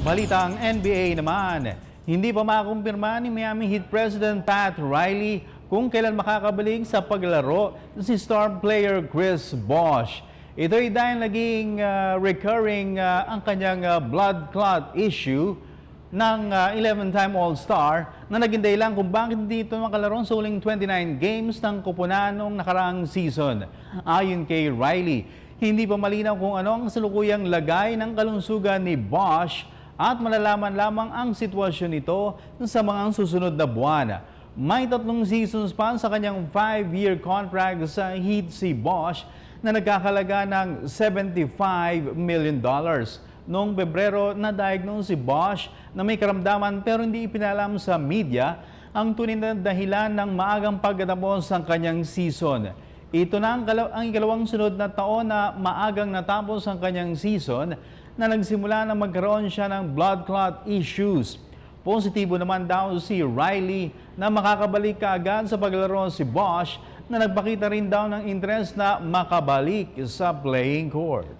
Balitang NBA naman, hindi pa makumpirma ni Miami Heat President Pat Riley kung kailan makakabalik sa paglaro si star player Chris Bosh. Ito ay dahil naging recurring ang kanyang blood clot issue ng 11-time All-Star na naging dahilan kung bakit hindi ito makalaro sa huling 29 games ng koponan noong nakaraang season. Ayon kay Riley, hindi pa malinaw kung ano ang salukuyang lagay ng kalungsugan ni Bosh at malalaman lamang ang sitwasyon nito sa mga susunod na buwan. May 3 seasons pa sa kanyang 5-year contract sa Heat si Bosh na nagkakalaga ng $75 million. Noong Pebrero, na-diagnose si Bosh na may karamdaman pero hindi ipinalam sa media ang tunay na dahilan ng maagang pagkatapos ng kanyang season. Ito na ang ikalawang sunod na taon na maagang natapos ang kanyang season na nagsimula na magkaroon siya ng blood clot issues. Positibo naman daw si Riley na makakabalik kaagad sa paglaro si Bosh na nagpakita rin daw ng interest na makabalik sa playing court.